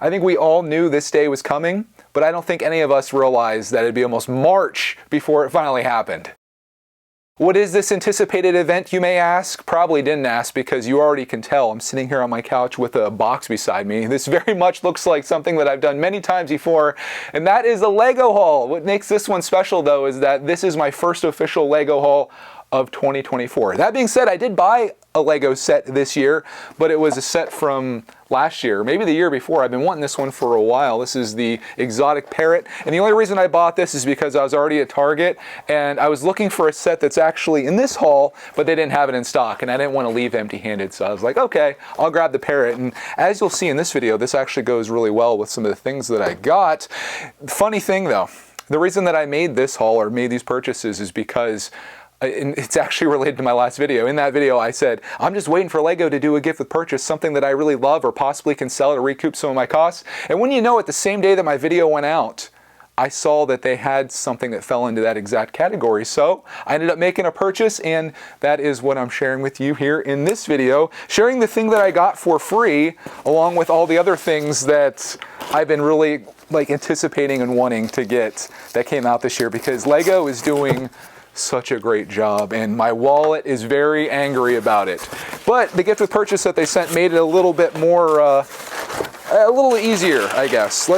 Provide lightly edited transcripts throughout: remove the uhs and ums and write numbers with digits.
I think we all knew this day was coming, but I don't think any of us realized that it'd be almost March before it finally happened. What is this anticipated event, you may ask? Probably didn't ask because you already can tell. I'm sitting here on my couch with a box beside me. This very much looks like something that I've done many times before, and that is a Lego haul. What makes this one special though is that this is my first official Lego haul of 2024. That being said, I did buy a Lego set this year, but it was a set from last year, maybe the year before. I've been wanting this one for a while. This is the exotic Parrot, and the only reason I bought this is because I was already at Target and I was looking for a set that's actually in this haul, but they didn't have it in stock and I didn't want to leave empty-handed, so I was like, okay, I'll grab the Parrot. And as you'll see in this video, this actually goes really well with some of the things that I got. Funny thing though, the reason that I made this haul or made these purchases is because it's actually related to my last video. In that video, I said, I'm just waiting for Lego to do a gift with purchase, something that I really love or possibly can sell to recoup some of my costs. And when you know it, the same day that my video went out, I saw that they had something that fell into that exact category. So I ended up making a purchase, and that is what I'm sharing with you here in this video. Sharing the thing that I got for free, along with all the other things that I've been really anticipating and wanting to get that came out this year, because Lego is doing such a great job and my wallet is very angry about it. But the gift with purchase that they sent made it a little bit more, a little easier, I guess.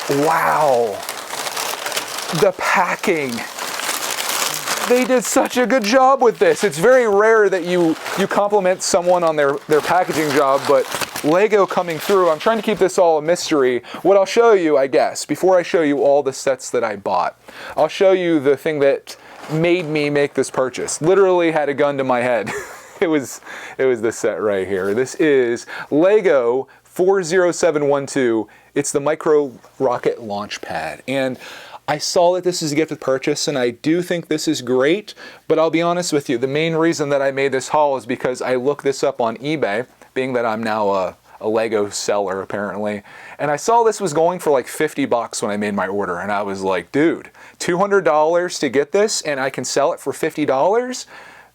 Wow. The packing. They did such a good job with this. It's very rare that you compliment someone on their packaging job, but Lego coming through. I'm trying to keep this all a mystery. What I'll show you, I guess, before I show you all the sets that I bought, I'll show you the thing that made me make this purchase. Literally had a gun to my head. It was this set right here. This is Lego 40712. It's the micro rocket launch pad. And I saw that this is a gift with purchase, and I do think this is great, but I'll be honest with you, the main reason that I made this haul is because I looked this up on eBay, being that I'm now a Lego seller apparently, and I saw this was going for like 50 bucks when I made my order, and I was like, dude, $200 to get this and I can sell it for $50?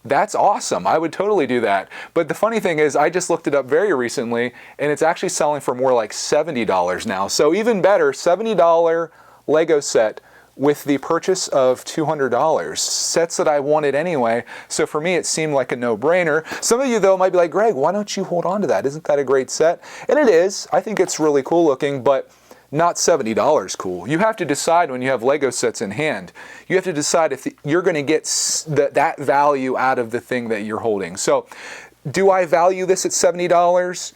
That's awesome. I would totally do that. But the funny thing is I just looked it up very recently and it's actually selling for more like $70 now. So even better, $70 Lego set with the purchase of $200. Sets that I wanted anyway. So for me, it seemed like a no-brainer. Some of you though might be like, Greg, why don't you hold on to that? Isn't that a great set? And it is. I think it's really cool looking, but not $70 cool. You have to decide when you have Lego sets in hand. You have to decide if you're going to get that value out of the thing that you're holding. So do I value this at $70?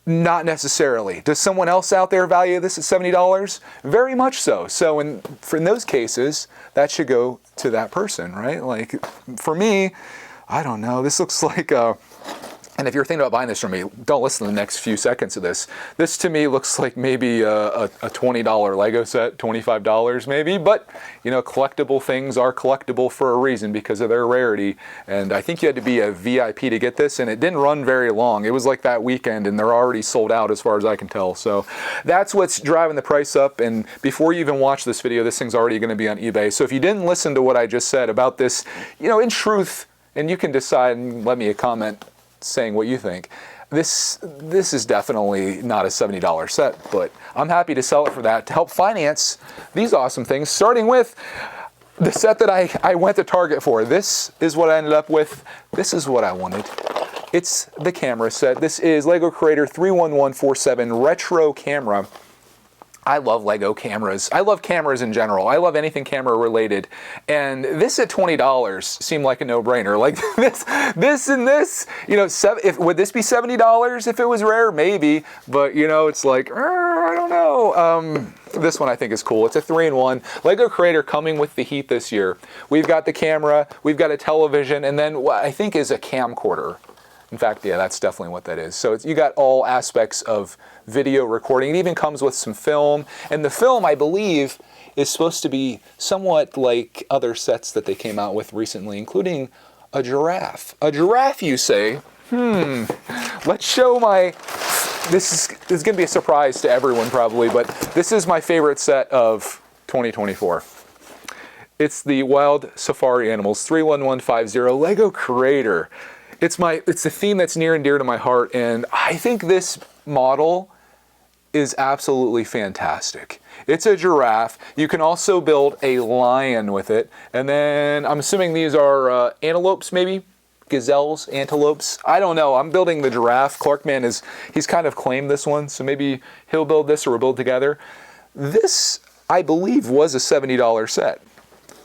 Not necessarily. Does someone else out there value this at $70? Very much so. So in those cases, that should go to that person, right? Like for me, I don't know. This looks like and if you're thinking about buying this from me, don't listen to the next few seconds of this. This to me looks like maybe a $20 Lego set, $25 maybe, but you know, collectible things are collectible for a reason because of their rarity. And I think you had to be a VIP to get this, and it didn't run very long. It was like that weekend and they're already sold out as far as I can tell. So that's what's driving the price up. And before you even watch this video, this thing's already gonna be on eBay. So if you didn't listen to what I just said about this, you know, in truth, and you can decide and let me a comment saying what you think. This is definitely not a $70 set, but I'm happy to sell it for that to help finance these awesome things, starting with the set that I went to Target for. This is what I ended up with. This is what I wanted. It's the camera set. This is Lego Creator 31147 Retro Camera. I love Lego cameras. I love cameras in general. I love anything camera related. And this at $20 seemed like a no-brainer. Like this and this, you know, would this be $70 if it was rare? Maybe, but you know, it's like, I don't know. This one I think is cool. It's a 3-in-1. Lego Creator coming with the heat this year. We've got the camera, we've got a television, and then what I think is a camcorder. In fact, yeah, that's definitely what that is. So you got all aspects of video recording. It even comes with some film. And the film, I believe, is supposed to be somewhat like other sets that they came out with recently, including a giraffe. A giraffe, you say? Let's show my... This is going to be a surprise to everyone probably, but this is my favorite set of 2024. It's the Wild Safari Animals 31150 Lego Creator. It's the theme that's near and dear to my heart, and I think this model is absolutely fantastic. It's a giraffe. You can also build a lion with it. And then I'm assuming these are antelopes maybe? Gazelles, antelopes. I don't know. I'm building the giraffe. Clarkman he's kind of claimed this one, so maybe he'll build this or we'll build together. This, I believe, was a $70 set.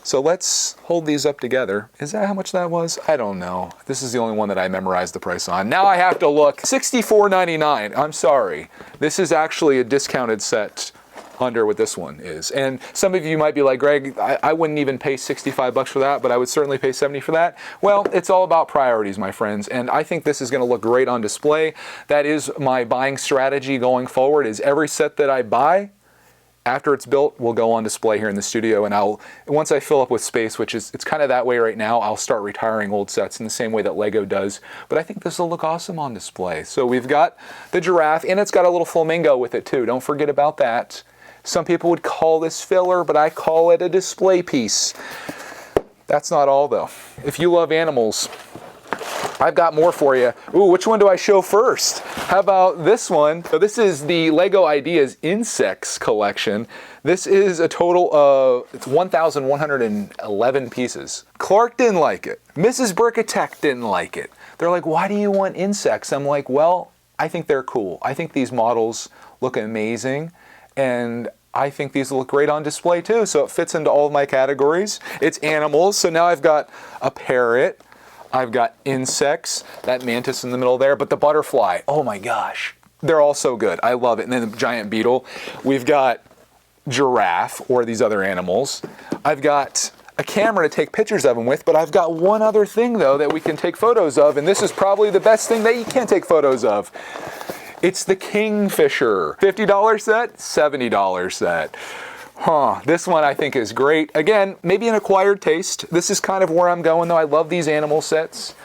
So let's hold these up together. Is that how much that was? I don't know. This is the only one that I memorized the price on. Now I have to look. $64.99. I'm sorry. This is actually a discounted set under what this one is. And some of you might be like, Greg, I wouldn't even pay 65 bucks for that, but I would certainly pay 70 for that. Well, it's all about priorities, my friends. And I think this is going to look great on display. That is my buying strategy going forward, is every set that I buy, after it's built, will go on display here in the studio, and once I fill up with space, which is, it's kind of that way right now, I'll start retiring old sets in the same way that Lego does. But I think this will look awesome on display. So we've got the giraffe, and it's got a little flamingo with it too. Don't forget about that. Some people would call this filler, but I call it a display piece. That's not all though. If you love animals, I've got more for you. Ooh, which one do I show first? How about this one? So this is the Lego Ideas Insects collection. This is a total of, it's 1,111 pieces. Clark didn't like it. Mrs. Brickitect didn't like it. They're like, why do you want insects? I'm like, well, I think they're cool. I think these models look amazing, and I think these look great on display too. So it fits into all of my categories. It's animals, so now I've got a parrot, I've got insects, that mantis in the middle there, but the butterfly, oh my gosh, they're all so good. I love it. And then the giant beetle. We've got giraffe, or these other animals. I've got a camera to take pictures of them with, but I've got one other thing though that we can take photos of, and this is probably the best thing that you can take photos of. It's the Kingfisher. $50 set, $70 set. This one I think is great. Again, maybe an acquired taste. This is kind of where I'm going though. I love these animal sets.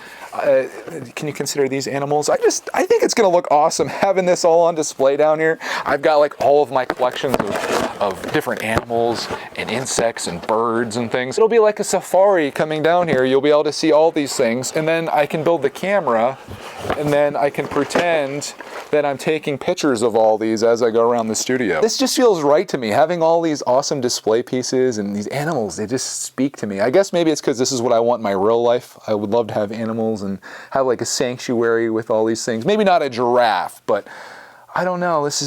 Can you consider these animals? I think it's gonna look awesome having this all on display down here. I've got like all of my collections of different animals and insects and birds and things. It'll be like a safari coming down here. You'll be able to see all these things, and then I can build the camera, and then I can pretend that I'm taking pictures of all these as I go around the studio. This just feels right to me, having all these awesome display pieces and these animals, they just speak to me. I guess maybe it's because this is what I want in my real life. I would love to have animals and have like a sanctuary with all these things. Maybe not a giraffe, but I don't know. This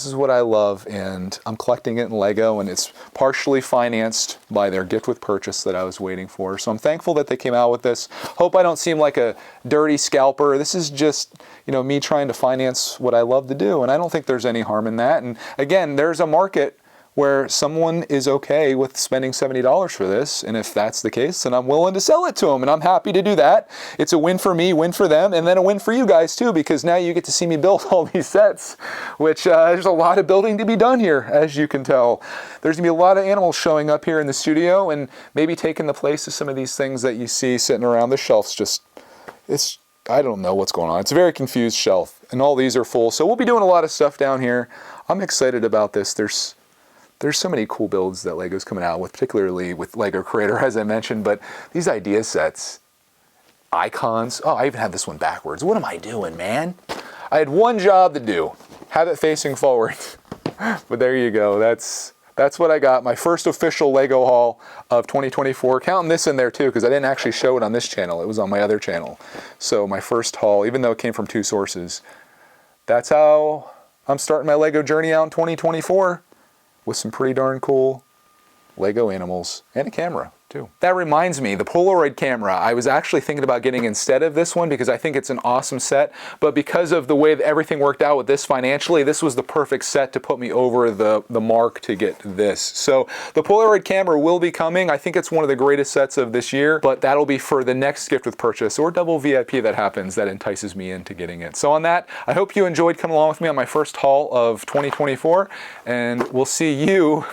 is what I love, and I'm collecting it in Lego, and it's partially financed by their gift with purchase that I was waiting for. So I'm thankful that they came out with this. Hope I don't seem like a dirty scalper. This is just, you know, me trying to finance what I love to do, and I don't think there's any harm in that. And again, there's a market where someone is okay with spending $70 for this, and if that's the case, then I'm willing to sell it to them, and I'm happy to do that. It's a win for me, win for them, and then a win for you guys too, because now you get to see me build all these sets, which there's a lot of building to be done here, as you can tell. There's gonna be a lot of animals showing up here in the studio, and maybe taking the place of some of these things that you see sitting around the shelves. I don't know what's going on. It's a very confused shelf, and all these are full, so we'll be doing a lot of stuff down here. I'm excited about this. There's so many cool builds that Lego's coming out with, particularly with Lego Creator, as I mentioned, but these idea sets, icons. Oh, I even have this one backwards. What am I doing, man? I had one job to do, have it facing forward. But there you go. That's what I got. My first official Lego haul of 2024. Counting this in there too, because I didn't actually show it on this channel. It was on my other channel. So my first haul, even though it came from 2 sources, that's how I'm starting my Lego journey out in 2024. With some pretty darn cool Lego animals and a camera too. That reminds me, the Polaroid camera, I was actually thinking about getting instead of this one because I think it's an awesome set, but because of the way that everything worked out with this financially, this was the perfect set to put me over the mark to get this. So the Polaroid camera will be coming. I think it's one of the greatest sets of this year, but that'll be for the next gift with purchase or double VIP that happens that entices me into getting it. So on that, I hope you enjoyed coming along with me on my first haul of 2024, and we'll see you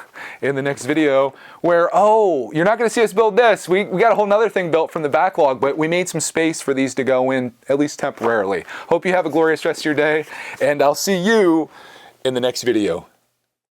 in the next video where, oh, you're not gonna see us build this. We got a whole nother thing built from the backlog, but we made some space for these to go in, at least temporarily. Hope you have a glorious rest of your day, and I'll see you in the next video.